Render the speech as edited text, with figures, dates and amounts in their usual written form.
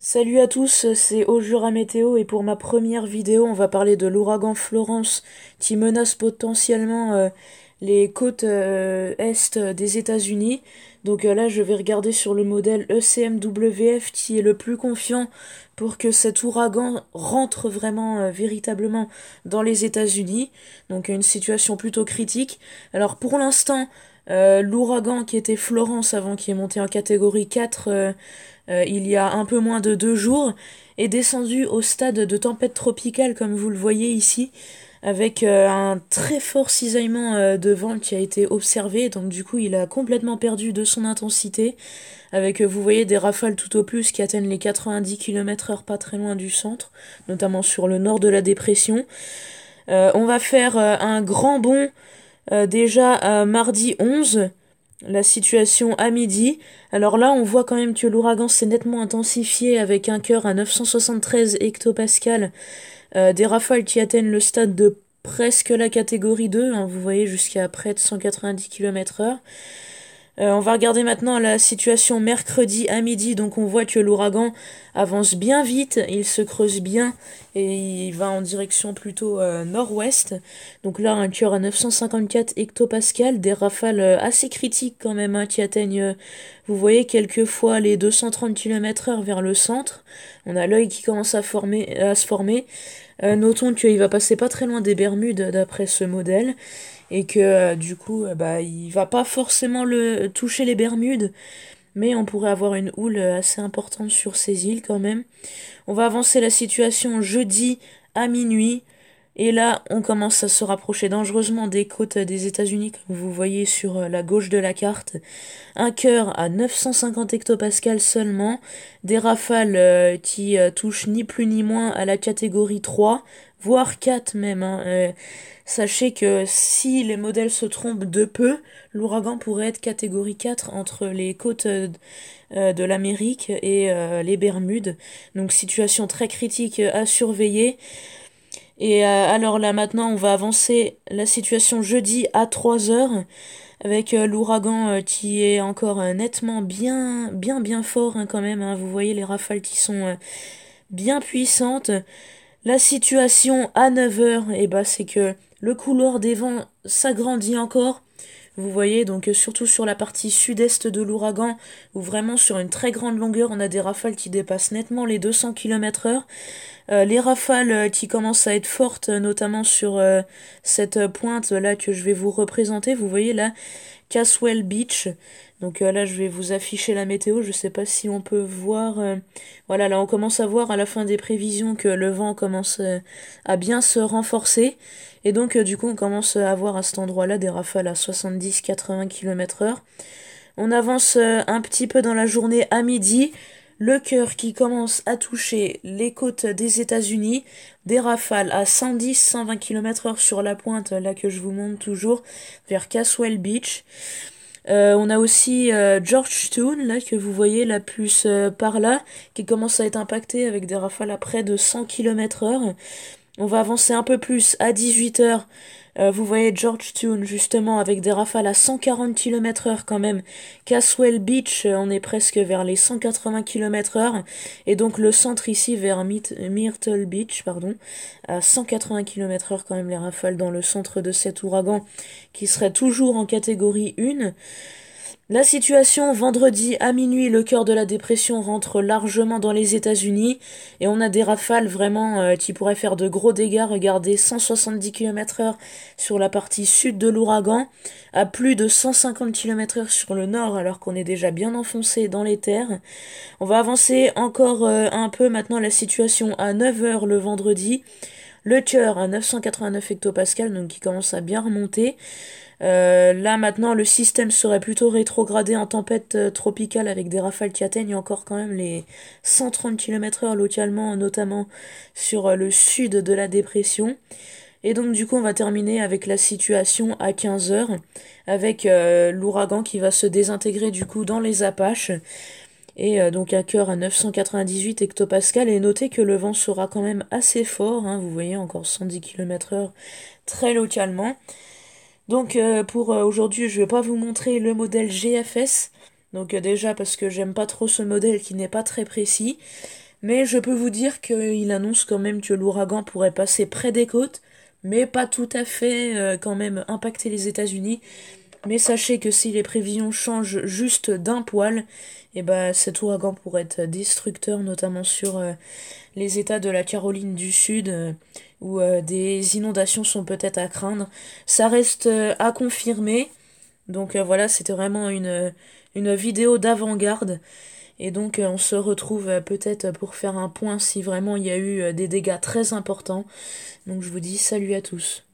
Salut à tous, c'est Aujura Météo et pour ma première vidéo, on va parler de l'ouragan Florence qui menace potentiellement les côtes est des États-Unis. Donc là, je vais regarder sur le modèle ECMWF qui est le plus confiant pour que cet ouragan rentre vraiment véritablement dans les États-Unis. Donc une situation plutôt critique. Alors pour l'instant, l'ouragan qui était Florence avant qui est monté en catégorie 4 il y a un peu moins de 2 jours, est descendu au stade de tempête tropicale, comme vous le voyez ici, avec un très fort cisaillement de vent qui a été observé, donc du coup il a complètement perdu de son intensité, avec, vous voyez, des rafales tout au plus qui atteignent les 90 km/h pas très loin du centre, notamment sur le nord de la dépression. On va faire un grand bond déjà mardi 11, la situation à midi. Alors là, on voit quand même que l'ouragan s'est nettement intensifié avec un cœur à 973 hectopascales, des rafales qui atteignent le stade de presque la catégorie 2, hein, vous voyez, jusqu'à près de 190 km/h. On va regarder maintenant la situation mercredi à midi. Donc on voit que l'ouragan avance bien vite, il se creuse bien et il va en direction plutôt nord-ouest. Donc là, un cœur à 954 hectopascales, des rafales assez critiques quand même, hein, qui atteignent, vous voyez, quelquefois les 230 km/h vers le centre. On a l'œil qui commence à se former. Notons qu'il va passer pas très loin des Bermudes d'après ce modèle et que du coup bah il va pas forcément le toucher les Bermudes, mais on pourrait avoir une houle assez importante sur ces îles quand même. On va avancer la situation jeudi à minuit. Et là, on commence à se rapprocher dangereusement des côtes des États-Unis, comme vous voyez sur la gauche de la carte. Un cœur à 950 hectopascales seulement, des rafales qui touchent ni plus ni moins à la catégorie 3, voire 4 même, hein. Sachez que si les modèles se trompent de peu, l'ouragan pourrait être catégorie 4 entre les côtes de l'Amérique et les Bermudes. Donc situation très critique à surveiller. Et alors là maintenant on va avancer la situation jeudi à 3 heures avec l'ouragan qui est encore nettement bien fort, hein, quand même, hein. Vous voyez les rafales qui sont bien puissantes. La situation à 9 heures, et bah, c'est que le couloir des vents s'agrandit encore. Vous voyez, donc surtout sur la partie sud-est de l'ouragan, où vraiment sur une très grande longueur, on a des rafales qui dépassent nettement les 200 km/h. Les rafales qui commencent à être fortes, notamment sur cette pointe là que je vais vous représenter. Vous voyez là, Caswell Beach. Donc là, je vais vous afficher la météo. Je sais pas si on peut voir. Voilà, là, on commence à voir à la fin des prévisions que le vent commence à bien se renforcer. Et donc, du coup, on commence à voir à cet endroit-là des rafales à 70-80 km/h. On avance un petit peu dans la journée à midi. Le cœur qui commence à toucher les côtes des États-Unis, des rafales à 110-120 km/h sur la pointe, là que je vous montre toujours, vers Caswell Beach. On a aussi Georgetown, là que vous voyez là plus par là, qui commence à être impacté avec des rafales à près de 100 km/h. On va avancer un peu plus à 18 heures. Vous voyez Georgetown justement avec des rafales à 140 km/h quand même. Caswell Beach, on est presque vers les 180 km/h. Et donc le centre ici vers Myrtle Beach, pardon, à 180 km/h quand même les rafales dans le centre de cet ouragan qui serait toujours en catégorie 1. La situation, vendredi à minuit, le cœur de la dépression rentre largement dans les États-Unis et on a des rafales vraiment qui pourraient faire de gros dégâts. Regardez, 170 km/h sur la partie sud de l'ouragan, à plus de 150 km/h sur le nord alors qu'on est déjà bien enfoncé dans les terres. On va avancer encore un peu maintenant la situation à 9 heures le vendredi. Le cœur à 989 hectopascales, donc qui commence à bien remonter. Là maintenant le système serait plutôt rétrogradé en tempête tropicale avec des rafales qui atteignent encore quand même les 130 km/h localement, notamment sur le sud de la dépression. Et donc du coup on va terminer avec la situation à 15 heures avec l'ouragan qui va se désintégrer du coup dans les Apaches. Et donc un cœur à 998 hectopascales. Et notez que le vent sera quand même assez fort, hein, vous voyez encore 110 km/h très localement. Donc pour aujourd'hui, je vais pas vous montrer le modèle GFS. Donc déjà parce que j'aime pas trop ce modèle qui n'est pas très précis. Mais je peux vous dire qu'il annonce quand même que l'ouragan pourrait passer près des côtes, mais pas tout à fait quand même impacter les États-Unis. Mais sachez que si les prévisions changent juste d'un poil, et ben cet ouragan pourrait être destructeur, notamment sur les États de la Caroline du Sud, où des inondations sont peut-être à craindre. Ça reste à confirmer. Donc voilà, c'était vraiment une vidéo d'avant-garde. Et donc on se retrouve peut-être pour faire un point si vraiment il y a eu des dégâts très importants. Donc je vous dis salut à tous.